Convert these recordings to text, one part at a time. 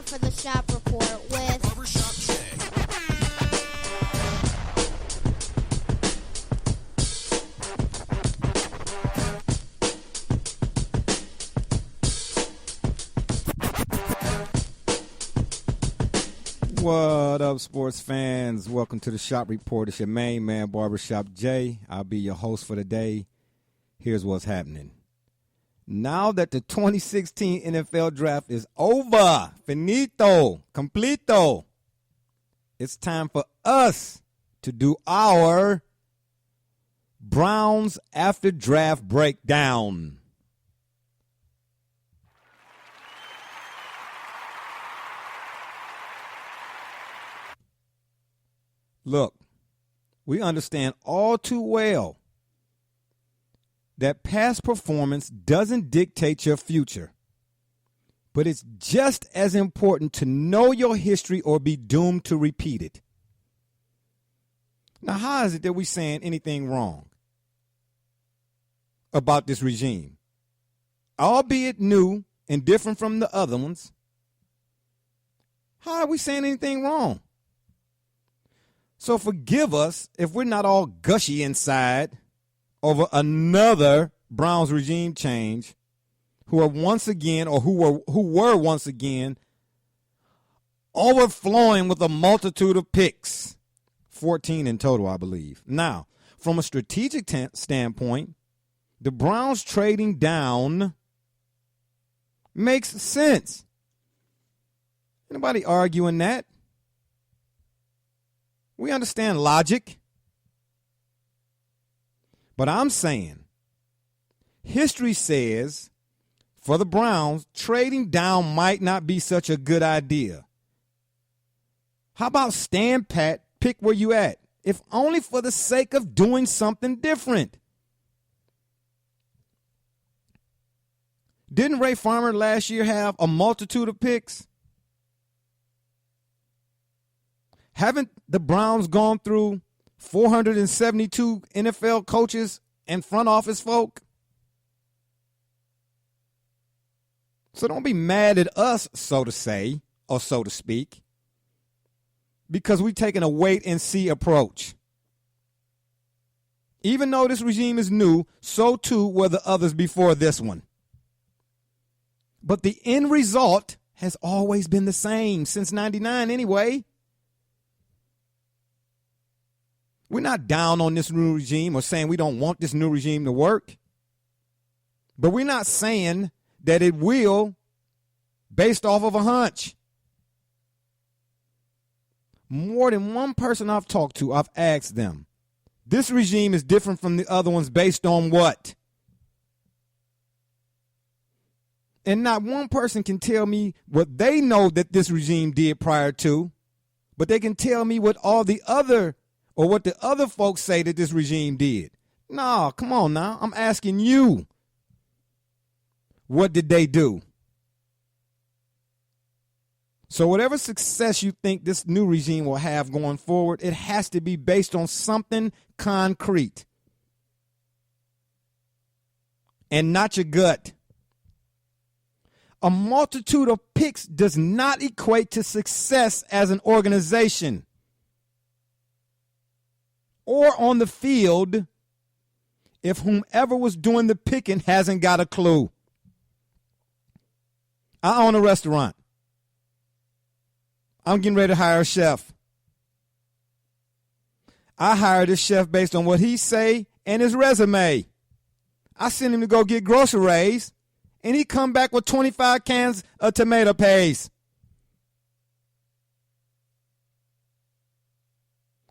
now for the Shop Report with Barbershop Jay. What up, sports fans? Welcome to the Shop Report. It's your main man, Barbershop Jay. I'll be your host for the day. Here's what's happening. Now that the 2016 NFL Draft is over, finito, completo, it's time for us to do our Browns after draft breakdown. Look, we understand all too well that past performance doesn't dictate your future. But it's just as important to know your history or be doomed to repeat it. Now, how is it that we're saying anything wrong about this regime? Albeit new and different from the other ones, how are we saying anything wrong? So forgive us if we're not all gushy inside over another Browns regime change, who were once again overflowing with a multitude of picks, 14 in total, I believe. Now, from a strategic standpoint, the Browns trading down makes sense. Anybody arguing that? We understand logic. But I'm saying history says for the Browns, trading down might not be such a good idea. How about stand pat, pick where you at, if only for the sake of doing something different? Didn't Ray Farmer last year have a multitude of picks? Haven't the Browns gone through 472 NFL coaches and front office folk? So don't be mad at us, so to say, or so to speak, because we're taking a wait and see approach. Even though this regime is new, so too were the others before this one. But the end result has always been the same since 99 anyway. We're not down on this new regime or saying we don't want this new regime to work. But we're not saying that it will based off of a hunch. More than one person I've talked to, I've asked them, this regime is different from the other ones based on what? And not one person can tell me what they know that this regime did prior to, but they can tell me what all the other or what the other folks say that this regime did. No, come on now. I'm asking you. What did they do? So whatever success you think this new regime will have going forward, it has to be based on something concrete. And not your gut. A multitude of picks does not equate to success as an organization. Or on the field, if whomever was doing the picking hasn't got a clue. I own a restaurant. I'm getting ready to hire a chef. I hired this chef based on what he say and his resume. I sent him to go get groceries, and he come back with 25 cans of tomato paste.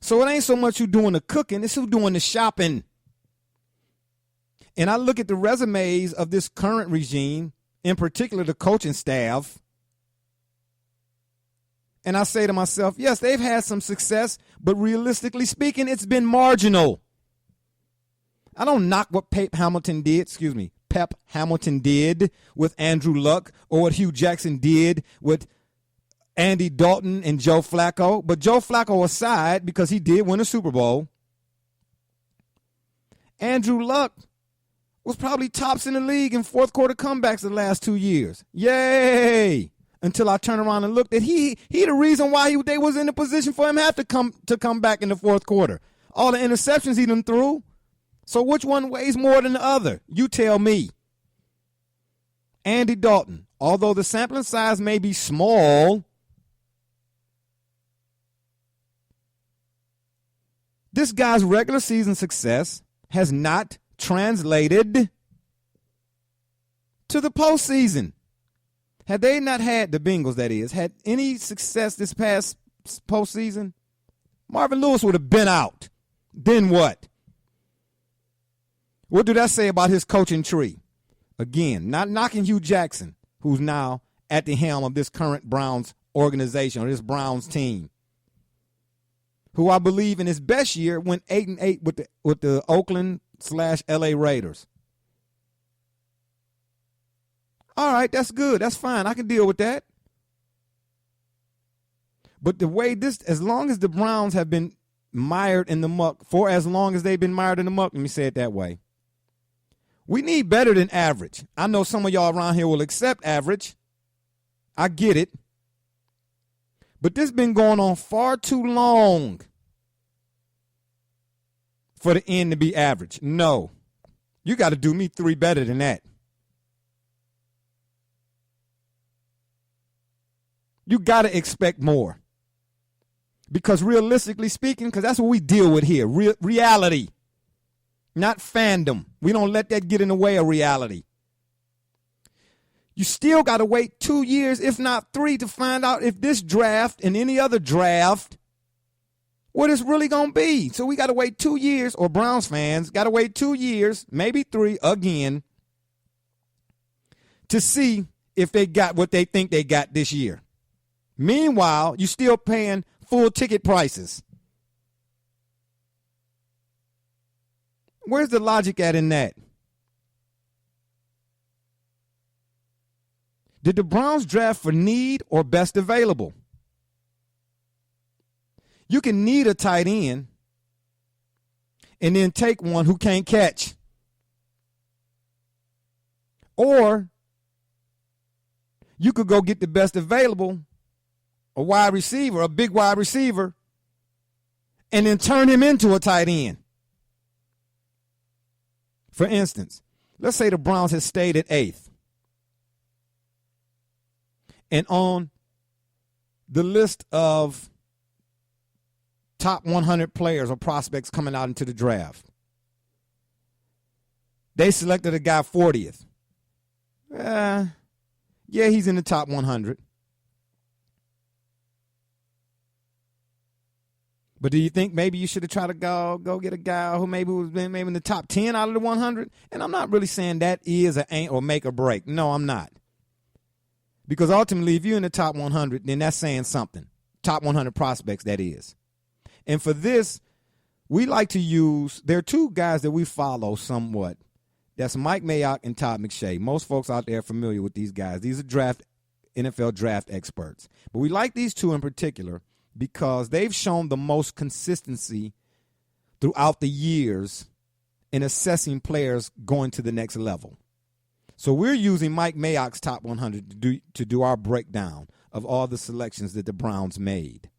So it ain't so much who doing the cooking, it's who doing the shopping. And I look at the resumes of this current regime, in particular the coaching staff, and I say to myself, yes, they've had some success, but realistically speaking, it's been marginal. I don't knock what Pep Hamilton did with Andrew Luck, or what Hugh Jackson did with Andy Dalton and Joe Flacco. But Joe Flacco aside, because he did win a Super Bowl, Andrew Luck was probably tops in the league in fourth quarter comebacks the last 2 years. Yay! until I turned around and looked at he the reason why they was in the position for him have to come back in the fourth quarter. All the interceptions he done threw. So which one weighs more than the other? You tell me. Andy Dalton, although the sampling size may be small, this guy's regular season success has not translated to the postseason. Had they not had the Bengals, that is, had any success this past postseason, Marvin Lewis would have been out. Then what? What did that say about his coaching tree? Again, not knocking Hugh Jackson, who's now at the helm of this current Browns organization or this Browns team, who I believe in his best year went 8-8 with the Oakland/LA Raiders. All right, that's good. That's fine. I can deal with that. But the way as long as the Browns have been mired in the muck, for as long as they've been mired in the muck, let me say it that way, we need better than average. I know some of y'all around here will accept average. I get it. But this has been going on far too long for the end to be average. No. You got to do me 3 better than that. You got to expect more. Because realistically speaking, because that's what we deal with here, reality, not fandom. We don't let that get in the way of reality. You still got to wait 2 years, if not 3, to find out if this draft and any other draft, what it's really going to be. So we got to wait 2 years, or Browns fans got to wait 2 years, maybe 3 again, to see if they got what they think they got this year. Meanwhile, you're still paying full ticket prices. Where's the logic at in that? Did the Browns draft for need or best available? You can need a tight end and then take one who can't catch. Or you could go get the best available, a wide receiver, a big wide receiver, and then turn him into a tight end. For instance, let's say the Browns had stayed at 8th. And on the list of top 100 players or prospects coming out into the draft, they selected a guy 40th. Yeah, he's in the top 100. But do you think maybe you should have tried to go get a guy who maybe was maybe in the top 10 out of the 100? And I'm not really saying that is an ain't or make or break. No, I'm not. Because ultimately, if you're in the top 100, then that's saying something. Top 100 prospects, that is. And for this, we like to use, there are 2 guys that we follow somewhat. That's Mike Mayock and Todd McShay. Most folks out there are familiar with these guys. These are NFL draft experts. But we like these 2 in particular because they've shown the most consistency throughout the years in assessing players going to the next level. So we're using Mike Mayock's top 100 to do our breakdown of all the selections that the Browns made.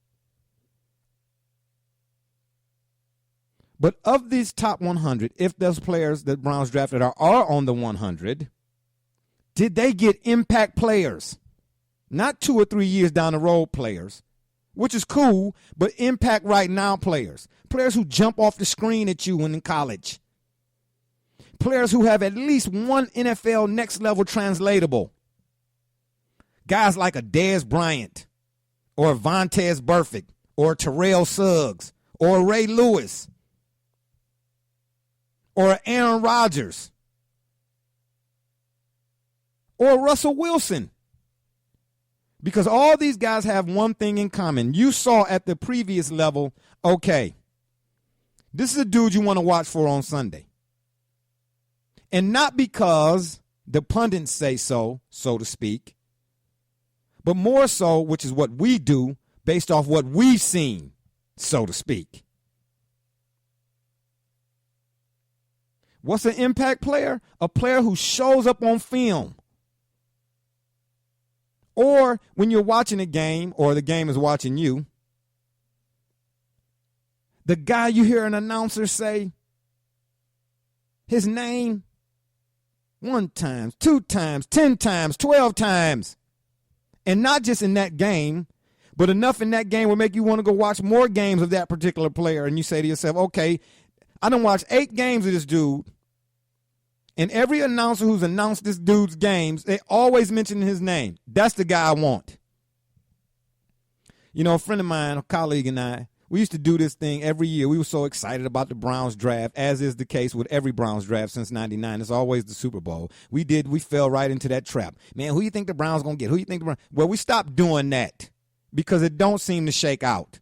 But of these top 100, if those players that Browns drafted are on the 100, did they get impact players? Not 2 or 3 years down the road players, which is cool, but impact right now players. Players who jump off the screen at you when in college. Players who have at least one NFL next level translatable. Guys like a Dez Bryant or Vontaze Burfict or Terrell Suggs or Ray Lewis or Aaron Rodgers or Russell Wilson. Because all these guys have one thing in common. You saw at the previous level, okay, this is a dude you want to watch for on Sunday. And not because the pundits say so to speak, but more so, which is what we do based off what we've seen, so to speak. What's an impact player? A player who shows up on film Or when you're watching a game or the game is watching you, the guy you hear an announcer say his name 1 time, 2 times, 10 times, 12 times. And not just in that game, but enough in that game will make you want to go watch more games of that particular player. And you say to yourself, okay, I done watched 8 games of this dude. And every announcer who's announced this dude's games, they always mention his name. That's the guy I want. You know, a friend of mine, a colleague and I, we used to do this thing every year. We were so excited about the Browns draft, as is the case with every Browns draft since 99. It's always the Super Bowl. We fell right into that trap. Man, who you think the Browns going to get? Who you think the Browns? Well, we stopped doing that because it don't seem to shake out.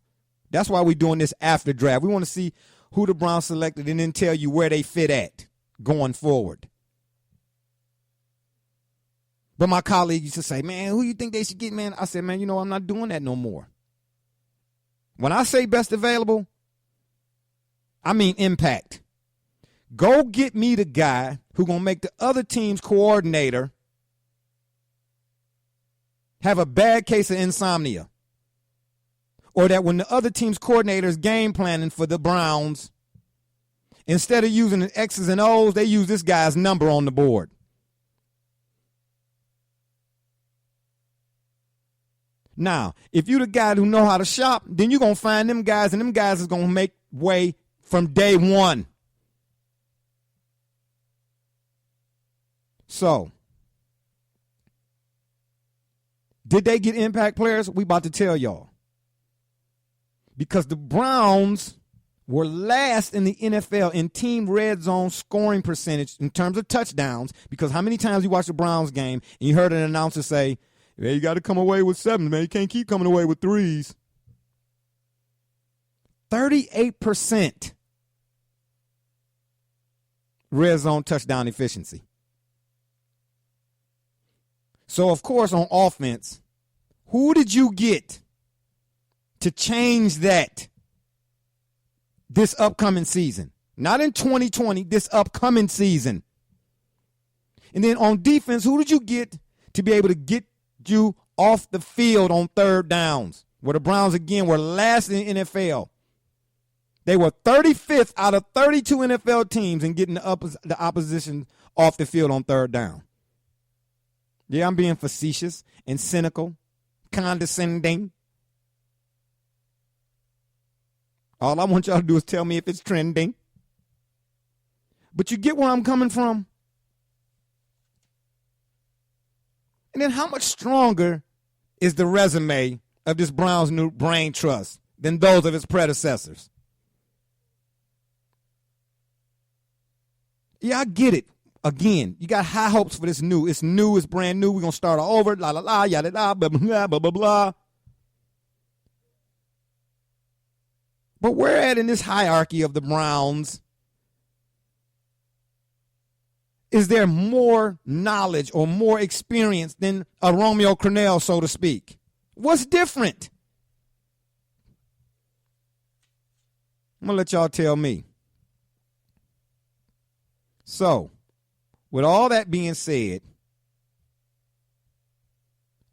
That's why we're doing this after draft. We want to see who the Browns selected and then tell you where they fit at going forward. But my colleague used to say, man, who you think they should get, man? I said, man, you know, I'm not doing that no more. When I say best available, I mean impact. Go get me the guy who's going to make the other team's coordinator have a bad case of insomnia. Or that when the other team's coordinator is game planning for the Browns, instead of using the X's and O's, they use this guy's number on the board. Now, if you the guy who know how to shop, then you're going to find them guys, and them guys is going to make way from day one. So, did they get impact players? We about to tell y'all. Because the Browns were last in the NFL in team red zone scoring percentage in terms of touchdowns. Because how many times you watch the Browns game and you heard an announcer say, "Man, you got to come away with 7s, man. You can't keep coming away with 3s." 38% red zone touchdown efficiency. So, of course, on offense, who did you get to change that this upcoming season? Not in 2020, this upcoming season. And then on defense, who did you get to be able to get you off the field on third downs, where the Browns, again, were last in the NFL. They were 35th out of 32 NFL teams in getting the opposition off the field on third down. Yeah, I'm being facetious and cynical, condescending. All I want y'all to do is tell me if it's trending. But you get where I'm coming from? And then how much stronger is the resume of this Browns new brain trust than those of its predecessors? Yeah, I get it. Again, you got high hopes for this new. It's new, it's brand new. We're going to start all over, la, la, la, yada, da, blah, blah, blah, blah, blah. But where at in this hierarchy of the Browns? Is there more knowledge or more experience than a Romeo Crennel, so to speak? What's different? I'm going to let y'all tell me. So, with all that being said,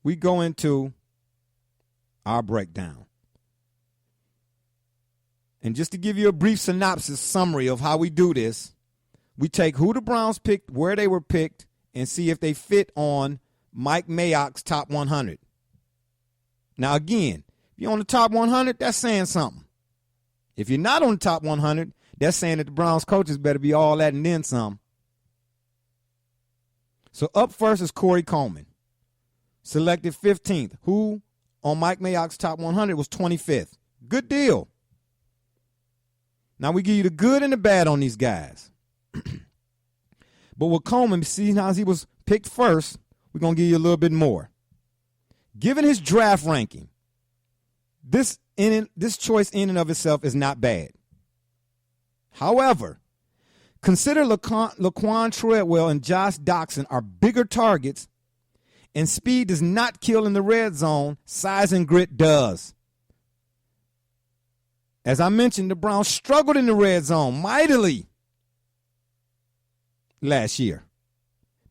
we go into our breakdown. And just to give you a brief synopsis, summary of how we do this, we take who the Browns picked, where they were picked, and see if they fit on Mike Mayock's top 100. Now, again, if you're on the top 100, that's saying something. If you're not on the top 100, that's saying that the Browns coaches better be all that and then some. So up first is Corey Coleman, selected 15th, who on Mike Mayock's top 100 was 25th. Good deal. Now we give you the good and the bad on these guys. But with Coleman, seeing how he was picked first, we're going to give you a little bit more. Given his draft ranking, this choice in and of itself is not bad. However, consider Laquan Treadwell and Josh Doxson are bigger targets, and speed does not kill in the red zone. Size and grit does. As I mentioned, the Browns struggled in the red zone mightily last year.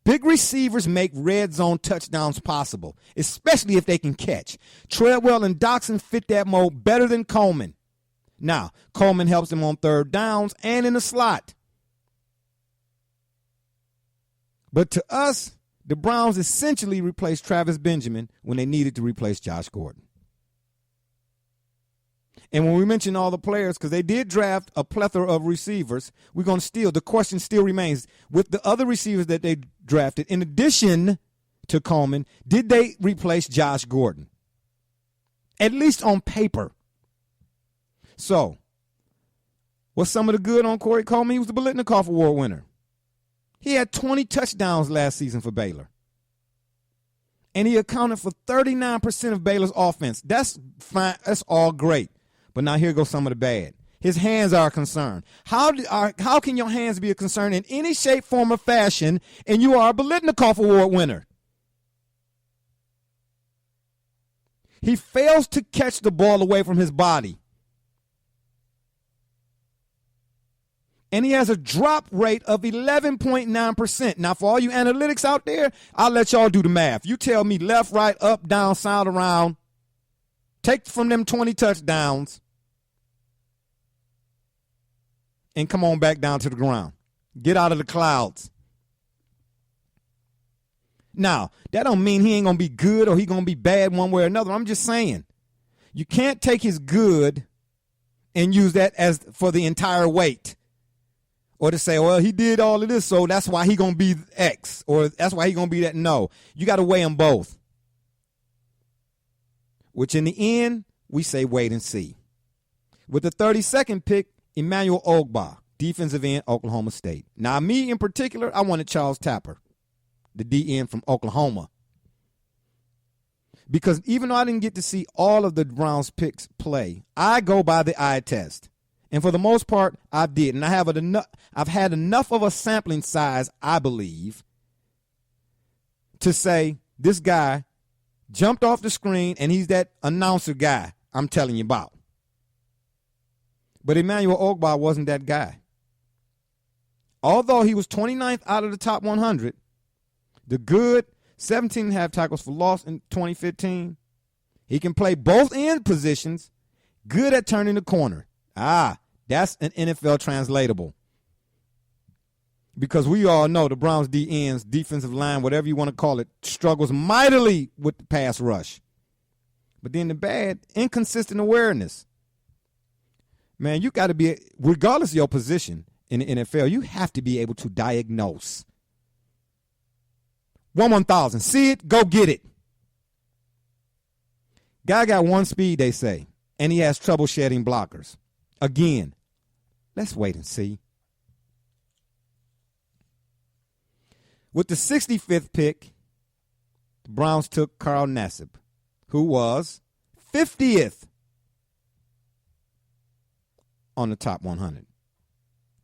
Big receivers make red zone touchdowns possible, especially if they can catch. Treadwell and Doxson fit that mold better than Coleman. Now, Coleman helps them on third downs and in the slot. But to us, the Browns essentially replaced Travis Benjamin when they needed to replace Josh Gordon. And when we mention all the players, because they did draft a plethora of receivers, we're going to the question still remains, with the other receivers that they drafted, in addition to Coleman, did they replace Josh Gordon? At least on paper. So, what's some of the good on Corey Coleman? He was the Biletnikoff Award winner. He had 20 touchdowns last season for Baylor. And he accounted for 39% of Baylor's offense. That's fine. That's all great. But now here goes some of the bad. His hands are a concern. How can your hands be a concern in any shape, form, or fashion, and you are a Biletnikoff Award winner? He fails to catch the ball away from his body. And he has a drop rate of 11.9%. Now, for all you analytics out there, I'll let y'all do the math. You tell me left, right, up, down, sound, around. Take from them 20 touchdowns and come on back down to the ground. Get out of the clouds. Now, that don't mean he ain't going to be good or he going to be bad one way or another. I'm just saying, you can't take his good and use that as for the entire weight. Or to say, well, he did all of this, so that's why he going to be X, or that's why he going to be that. No, you got to weigh them both. Which in the end, we say wait and see. With the 32nd pick, Emmanuel Ogbah, defensive end, Oklahoma State. Now, me in particular, I wanted Charles Tapper, the DN from Oklahoma. Because even though I didn't get to see all of the Browns picks play, I go by the eye test. And for the most part, I did. And I've had enough of a sampling size, I believe, to say this guy jumped off the screen and he's that announcer guy I'm telling you about. But Emmanuel Ogbah wasn't that guy. Although he was 29th out of the top 100, the good 17.5 tackles for loss in 2015. He can play both end positions, good at turning the corner. That's an NFL translatable. Because we all know the Browns DNs, defensive line, whatever you want to call it, struggles mightily with the pass rush. But then the bad, inconsistent awareness. Man, you got to be, regardless of your position in the NFL, you have to be able to diagnose. 1,000. See it, go get it. Guy got one speed, they say, and he has trouble shedding blockers. Again, let's wait and see. With the 65th pick, the Browns took Carl Nassib, who was 50th on the top 100.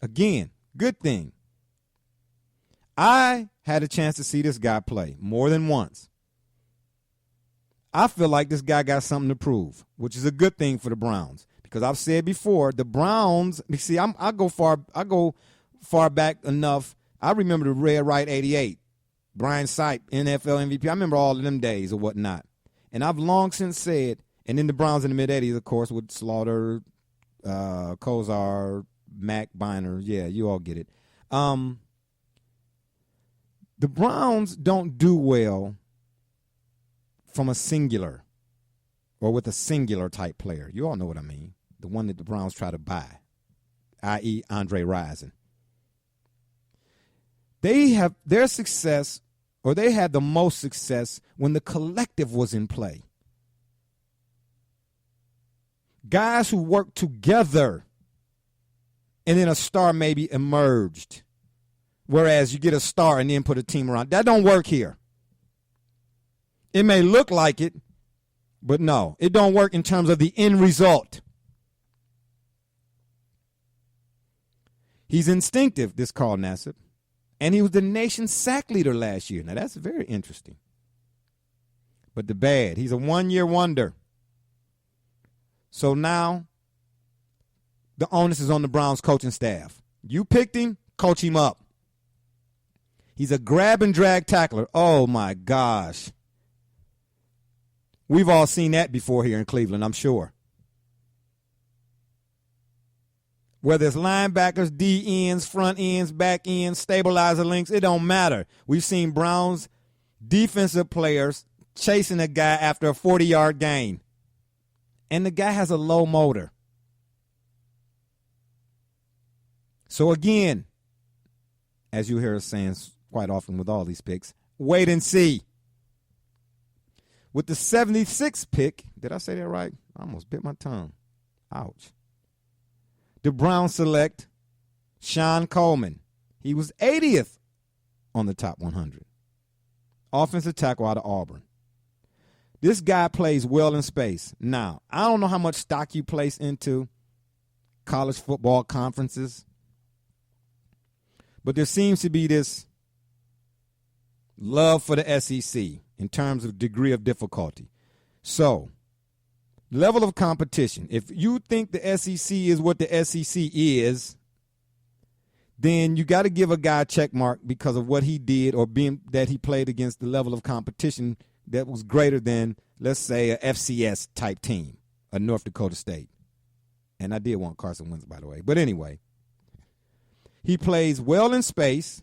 Again, good thing. I had a chance to see this guy play more than once. I feel like this guy got something to prove, which is a good thing for the Browns. Because I've said before, the Browns, see, I go far back enough. I remember the Red Right 88, Brian Sipe, NFL MVP. I remember all of them days or whatnot. And I've long since said, and then the Browns in the mid-'80s, of course, with Slaughter, Kozar, Mack, Biner. Yeah, you all get it. The Browns don't do well from a singular or with a singular type player. You all know what I mean. The one that the Browns try to buy, i.e. Andre Rison. They have their success, or they had the most success when the collective was in play. Guys who work together and then a star maybe emerged. Whereas you get a star and then put a team around. That don't work here. It may look like it, but no, it don't work in terms of the end result. He's instinctive, this Carl Nassib, and he was the nation's sack leader last year. Now, that's very interesting. But the bad, he's a one-year wonder. So now the onus is on the Browns coaching staff. You picked him, coach him up. He's a grab and drag tackler. Oh, my gosh. We've all seen that before here in Cleveland, I'm sure. Whether it's linebackers, D ends, front ends, back ends, stabilizer links, it don't matter. We've seen Browns defensive players chasing a guy after a 40-yard gain. And the guy has a low motor. So again, as you hear us saying quite often with all these picks, wait and see. With the 76th pick, did I say that right? I almost bit my tongue. Ouch. The Browns select Sean Coleman. He was 80th on the top 100. Offensive tackle out of Auburn. This guy plays well in space. Now, I don't know how much stock you place into college football conferences, but there seems to be this love for the SEC in terms of degree of difficulty. So, level of competition. If you think the SEC is what the SEC is, then you got to give a guy a check mark because of what he did or being that he played against the level of competition that was greater than, let's say, a FCS type team, a North Dakota State. And I did want Carson Wentz, by the way. But anyway, he plays well in space,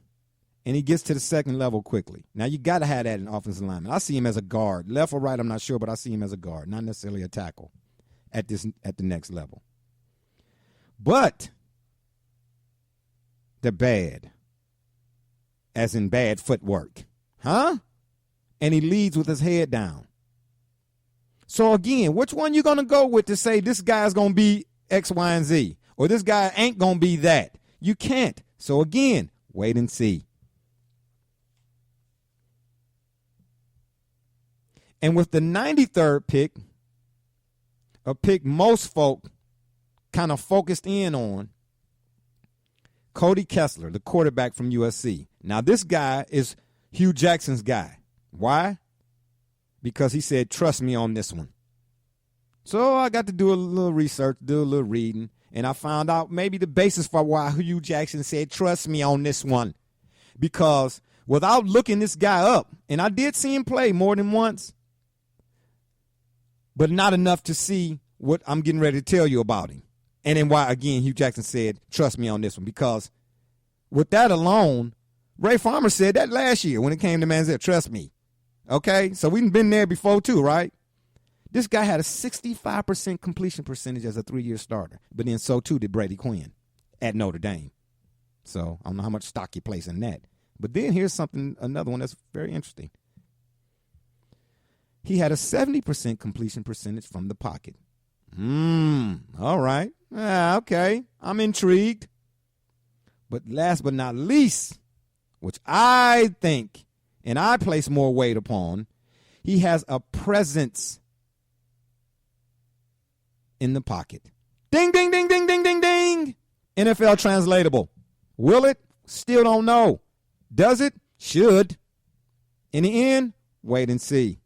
and he gets to the second level quickly. Now, you got to have that in offensive lineman. I see him as a guard. Left or right, I'm not sure, but I see him as a guard, not necessarily a tackle at the next level. But they're bad, as in bad footwork. Huh? And he leads with his head down. So, again, which one you going to go with to say this guy's going to be X, Y, and Z? Or this guy ain't going to be that? You can't. So, again, wait and see. And with the 93rd pick, a pick most folk kind of focused in on, Cody Kessler, the quarterback from USC. Now, this guy is Hugh Jackson's guy. Why? Because he said, trust me on this one. So I got to do a little research, do a little reading, and I found out maybe the basis for why Hugh Jackson said, trust me on this one. Because without looking this guy up, and I did see him play more than once, but not enough to see what I'm getting ready to tell you about him. And then why, again, Hugh Jackson said, trust me on this one. Because with that alone, Ray Farmer said that last year when it came to Manziel, trust me. Okay? So we've been there before too, right? This guy had a 65% completion percentage as a 3-year starter. But then so too did Brady Quinn at Notre Dame. So I don't know how much stock you place in that. But then here's another one that's very interesting. He had a 70% completion percentage from the pocket. All right. Okay. I'm intrigued. But last but not least, which I think and I place more weight upon, he has a presence in the pocket. Ding, ding, ding, ding, ding, ding, ding. NFL translatable. Will it? Still don't know. Does it? Should. In the end, wait and see.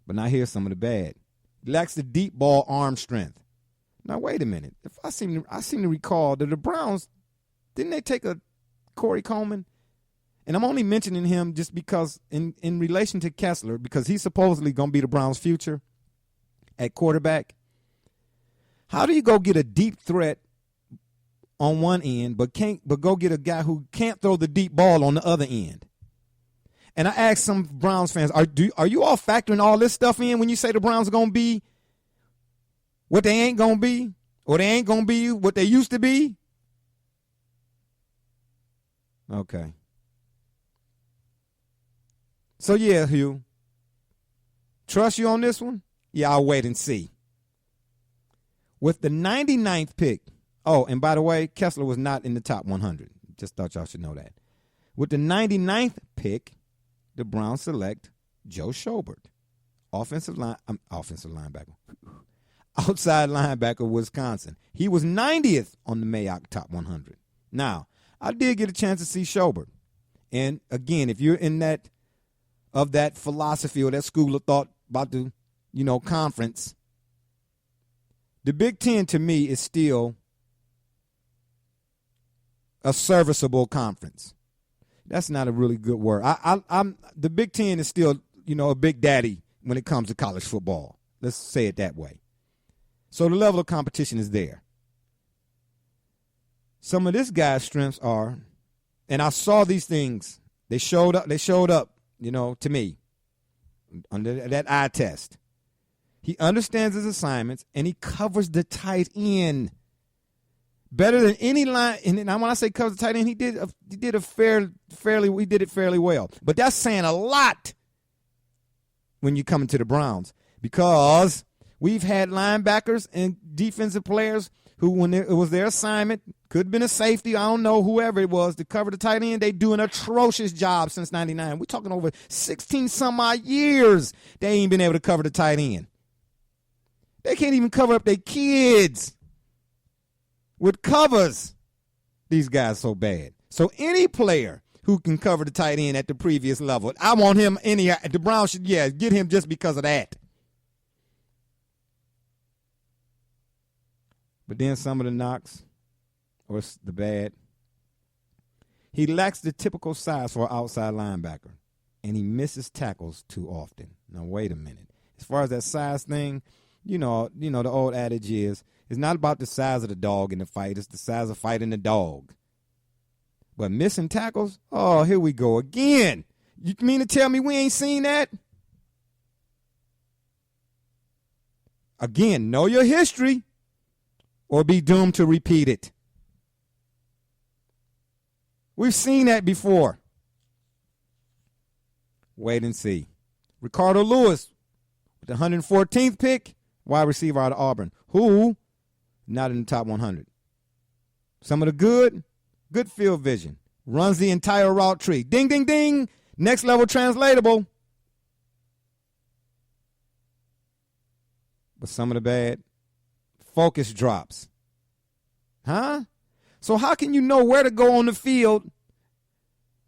But now here's some of the bad. He lacks the deep ball arm strength. Now wait a minute. If I seem to recall that the Browns, didn't they take a Corey Coleman? And I'm only mentioning him just because in relation to Kessler, because he's supposedly going to be the Browns' future at quarterback. How do you go get a deep threat on one end, but go get a guy who can't throw the deep ball on the other end? And I asked some Browns fans, are you all factoring all this stuff in when you say the Browns are going to be what they ain't going to be, or they ain't going to be what they used to be? Okay. So, yeah, Hugh, trust you on this one? Yeah, I'll wait and see. With the 99th pick, oh, and by the way, Kessler was not in the top 100. Just thought y'all should know that. With the 99th pick, the Browns select Joe Schobert, outside linebacker, Wisconsin. He was 90th on the Mayock top 100. Now, I did get a chance to see Schobert. And again, if you're in that philosophy or that school of thought about the, conference, the Big Ten to me is still a serviceable conference. That's not a really good word. I'm the Big Ten is still, a big daddy when it comes to college football. Let's say it that way. So the level of competition is there. Some of this guy's strengths are, and I saw these things. They showed up, to me under that eye test. He understands his assignments, and he covers the tight end better than any line. And when I say covers the tight end, he did it fairly well. But that's saying a lot when you come into the Browns, because we've had linebackers and defensive players who, when it was their assignment, could have been a safety, I don't know, whoever it was, to cover the tight end. They do an atrocious job since 99. We're talking over 16-some-odd years they ain't been able to cover the tight end. They can't even cover up their kids with covers. These guys so bad. So any player who can cover the tight end at the previous level, I want him the Browns should, get him just because of that. But then some of the knocks, or the bad, he lacks the typical size for an outside linebacker, and he misses tackles too often. Now, wait a minute. As far as that size thing, the old adage is, it's not about the size of the dog in the fight, it's the size of fighting the dog. But missing tackles, oh, here we go again. You mean to tell me we ain't seen that? Again, know your history, or be doomed to repeat it. We've seen that before. Wait and see. Ricardo Lewis, with the 114th pick, wide receiver out of Auburn, who not in the top 100. Some of the good field vision, runs the entire route tree. Ding, ding, ding. Next level translatable. But some of the bad, focus drops. Huh? So how can you know where to go on the field?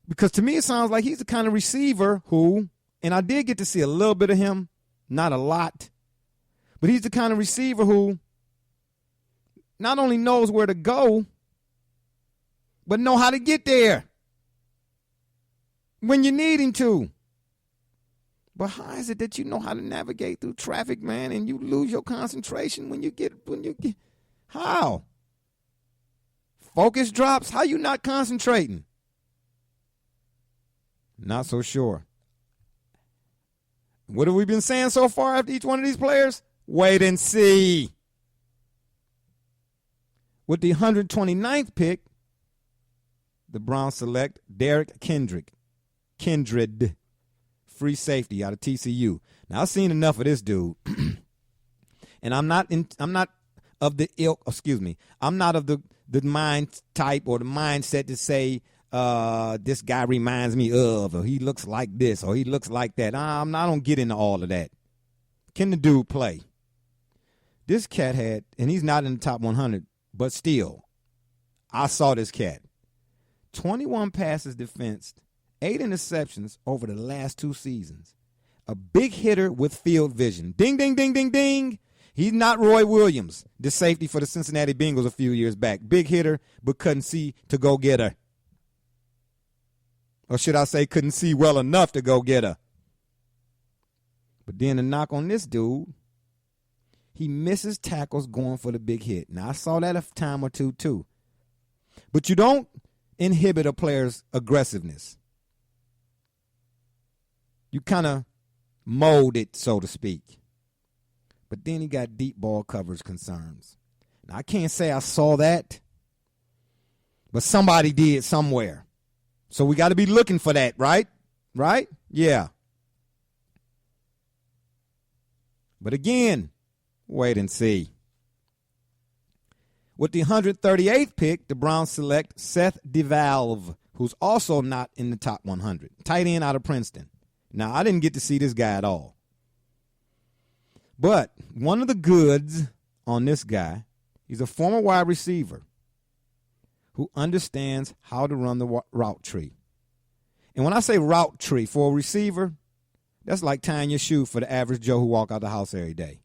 Because to me it sounds like he's the kind of receiver who, and I did get to see a little bit of him, not a lot, but he's the kind of receiver who not only knows where to go, but know how to get there when you need him to. But how is it that you know how to navigate through traffic, man, and you lose your concentration when you get how? Focus drops? How you not concentrating? Not so sure. What have we been saying so far after each one of these players? Wait and see. With the 129th pick, the Browns select Derek Kindred, free safety out of TCU. Now I've seen enough of this dude, and I'm not of the mind type or the mindset to say this guy reminds me of, or he looks like this, or he looks like that. I don't get into all of that. Can the dude play? This cat had, and he's not in the top 100, but still, I saw this cat. 21 passes defensed, 8 interceptions over the last 2 seasons. A big hitter with field vision. Ding, ding, ding, ding, ding. He's not Roy Williams, the safety for the Cincinnati Bengals a few years back. Big hitter, but couldn't see to go get her. Or should I say couldn't see well enough to go get her. But then the knock on this dude, he misses tackles going for the big hit. Now, I saw that a time or two, too. But you don't inhibit a player's aggressiveness. You kind of mold it, so to speak. But then he got deep ball coverage concerns. Now, I can't say I saw that, but somebody did somewhere. So we got to be looking for that, right? Right? Yeah. But again, wait and see. With the 138th pick, the Browns select Seth DeValve, who's also not in the top 100. Tight end out of Princeton. Now, I didn't get to see this guy at all. But one of the goods on this guy, he's a former wide receiver who understands how to run the route tree. And when I say route tree for a receiver, that's like tying your shoe for the average Joe who walk out the house every day.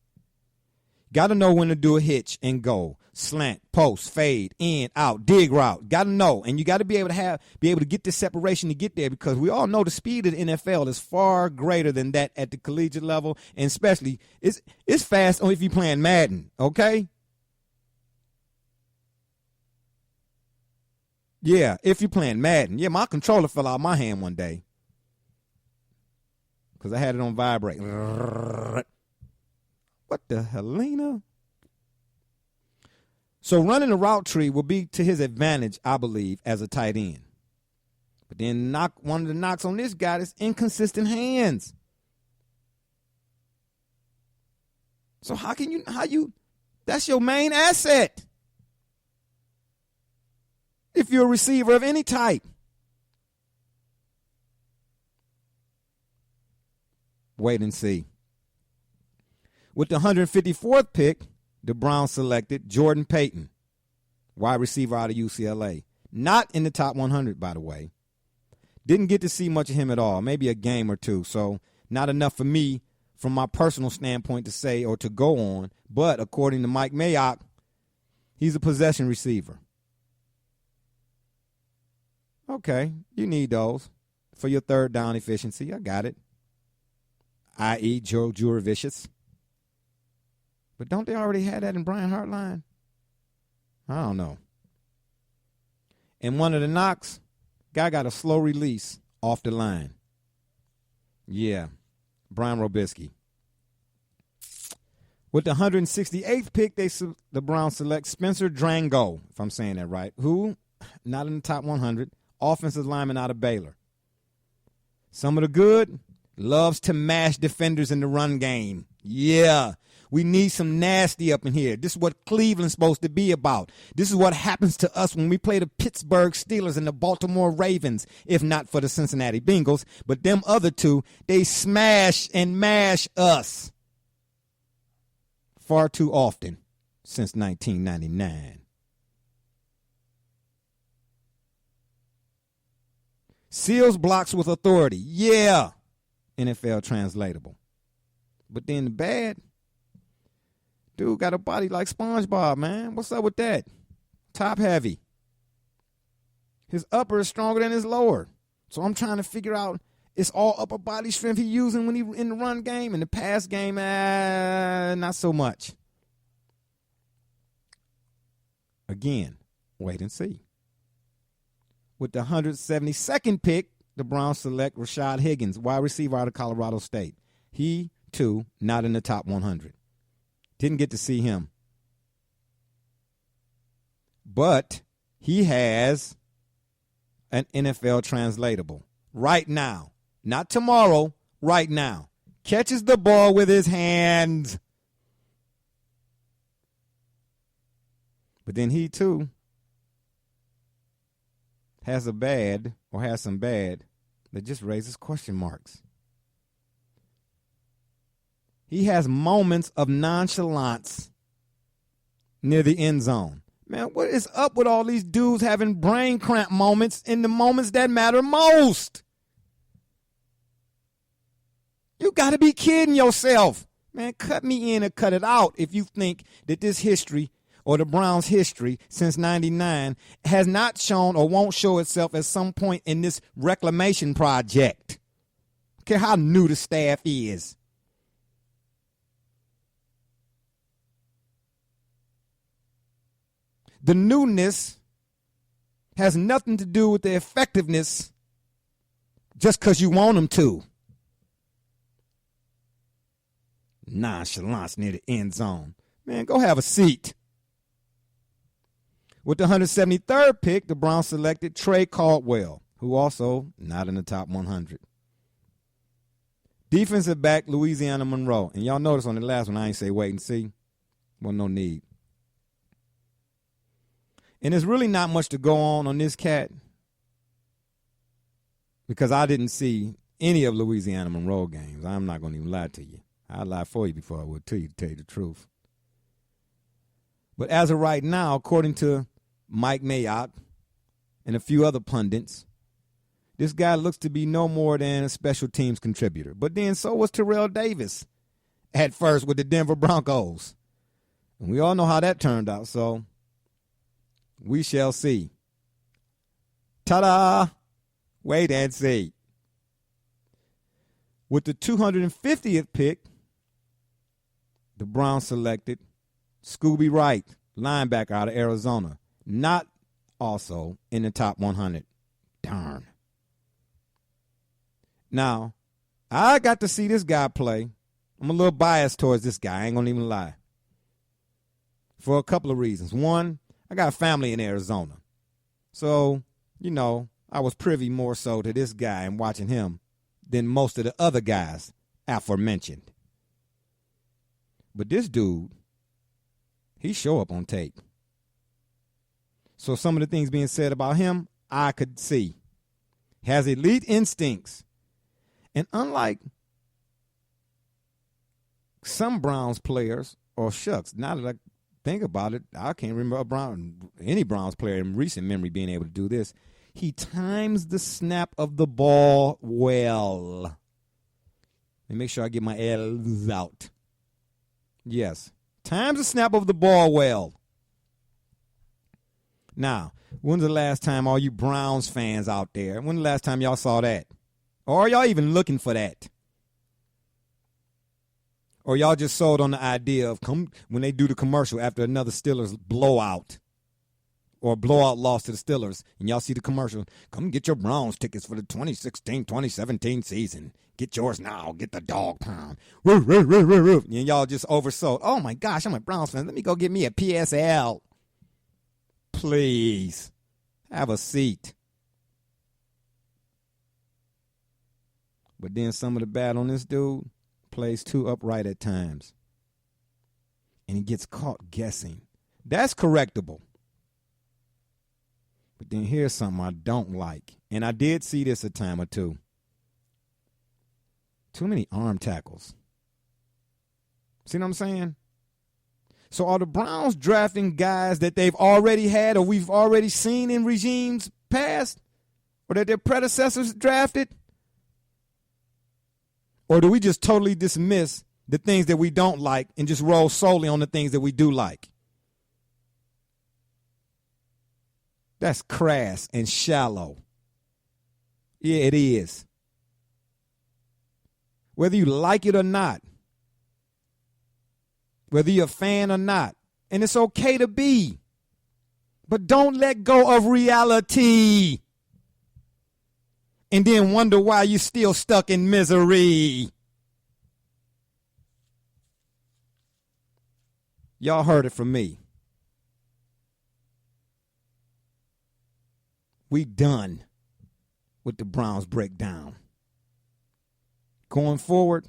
Got to know when to do a hitch and go. Slant, post, fade, in, out, dig route. Got to know. And you got to be able to get this separation to get there, because we all know the speed of the NFL is far greater than that at the collegiate level. And especially, it's fast only if you're playing Madden, okay? Yeah, if you're playing Madden. Yeah, my controller fell out of my hand one day because I had it on vibrate. What the Helena? So running a route tree will be to his advantage, I believe, as a tight end. But then one of the knocks on this guy is inconsistent hands. So how you that's your main asset if you're a receiver of any type. Wait and see. With the 154th pick, the Browns selected Jordan Payton, wide receiver out of UCLA. Not in the top 100, by the way. Didn't get to see much of him at all, maybe a game or two. So not enough for me from my personal standpoint to say or to go on. But according to Mike Mayock, he's a possession receiver. Okay, you need those for your third down efficiency. I got it. I.e. Joe Juravicious. But don't they already have that in Brian Hartline? I don't know. And one of the knocks, guy got a slow release off the line. Yeah, Brian Robisky. With the 168th pick, the Browns select Spencer Drango, if I'm saying that right, who, not in the top 100, offensive lineman out of Baylor. Some of the good, loves to mash defenders in the run game. Yeah. We need some nasty up in here. This is what Cleveland's supposed to be about. This is what happens to us when we play the Pittsburgh Steelers and the Baltimore Ravens, if not for the Cincinnati Bengals. But them other two, they smash and mash us far too often since 1999. Seals blocks with authority. Yeah. NFL translatable. But then the bad, dude got a body like SpongeBob, man. What's up with that? Top heavy. His upper is stronger than his lower. So I'm trying to figure out, it's all upper body strength he using when he in the run game. In the pass game, not so much. Again, wait and see. With the 172nd pick, the Browns select Rashad Higgins, wide receiver out of Colorado State. He, too, not in the top 100. Didn't get to see him. But he has an NFL translatable right now. Not tomorrow, right now. Catches the ball with his hands. But then he, too, has some bad that just raises question marks. He has moments of nonchalance near the end zone. Man, what is up with all these dudes having brain cramp moments in the moments that matter most? You got to be kidding yourself. Man, cut me in or cut it out if you think that this history or the Browns' history since 99 has not shown or won't show itself at some point in this reclamation project. I don't care how new the staff is. The newness has nothing to do with the effectiveness just because you want them to. Nonchalance near the end zone. Man, go have a seat. With the 173rd pick, the Browns selected Trey Caldwell, who also not in the top 100. Defensive back, Louisiana Monroe. And y'all notice on the last one, I ain't say wait and see. Well, no need. And there's really not much to go on this cat because I didn't see any of Louisiana Monroe games. I'm not going to even lie to you. I'd lie for you before I would to tell you the truth. But as of right now, according to Mike Mayock and a few other pundits, this guy looks to be no more than a special teams contributor. But then so was Terrell Davis at first with the Denver Broncos. And we all know how that turned out, so we shall see. Ta-da! Wait and see. With the 250th pick, the Browns selected Scooby Wright, linebacker out of Arizona, not also in the top 100. Darn. Now, I got to see this guy play. I'm a little biased towards this guy. I ain't going to even lie. For a couple of reasons. One, I got a family in Arizona. So, I was privy more so to this guy and watching him than most of the other guys aforementioned. But this dude, he show up on tape. So some of the things being said about him, I could see. Has elite instincts. And unlike some Browns players, or shucks, now that I think about it, I can't remember any Browns player in recent memory being able to do this. He times the snap of the ball well. Let me make sure I get my L's out. Yes, times the snap of the ball well. Now, when's the last time all you Browns fans out there, when's the last time y'all saw that? Or are y'all even looking for that? Or y'all just sold on the idea of when they do the commercial after another Steelers blowout or blowout loss to the Steelers, and y'all see the commercial, come get your Browns tickets for the 2016-2017 season. Get yours now. Get the dog pound. Woof, woof, woof, woof, woof. And y'all just oversold. Oh, my gosh, I'm a Browns fan. Let me go get me a PSL. Please, have a seat. But then some of the bad on this dude plays too upright at times. And he gets caught guessing. That's correctable. But then here's something I don't like. And I did see this a time or two. Too many arm tackles. See what I'm saying? So are the Browns drafting guys that they've already had or we've already seen in regimes past? Or that their predecessors drafted? Or do we just totally dismiss the things that we don't like and just roll solely on the things that we do like? That's crass and shallow. Yeah, it is. Whether you like it or not, whether you're a fan or not, and it's okay to be, but don't let go of reality and then wonder why you're still stuck in misery. Y'all heard it from me. We done with the Browns breakdown. Going forward,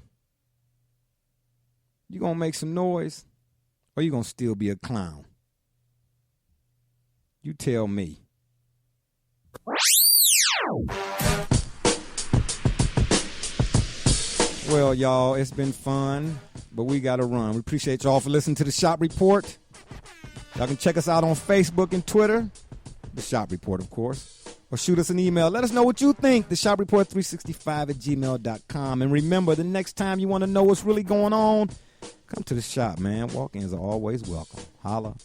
you going to make some noise or you going to still be a clown? You tell me. Well, y'all, it's been fun, but we got to run. We appreciate y'all for listening to the Shop Report. Y'all can check us out on Facebook and Twitter. The Shop Report, of course. Or shoot us an email. Let us know what you think. theshopreport365@gmail.com. And remember, the next time you want to know what's really going on, come to the shop, man. Walk-ins are always welcome. Holla.